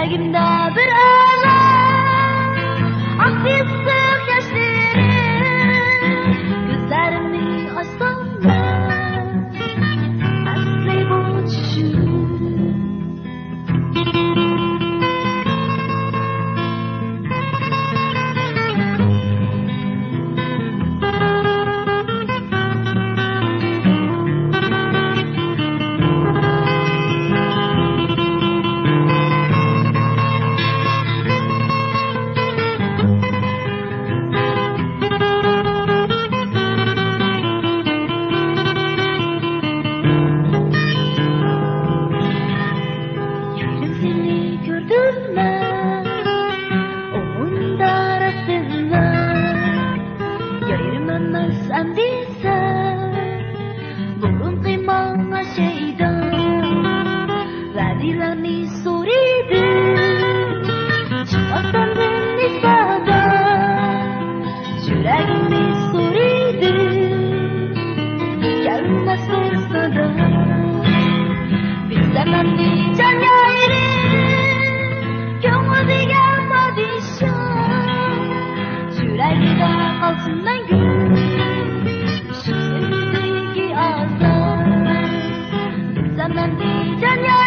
Yüreğimde bir ağlar, aktiflik yaşlarım. Gözlerimi açsam da asli bu düşüm. Sen bilsen bugün kıymana şeyden verdilerni soruydu çıkmastan nisbadan yüreğimi soruydu gelmez fırsadan bilsem bir can yayırı kömür gelmedi şan yüreğimde kalsın ben gün Zaman di can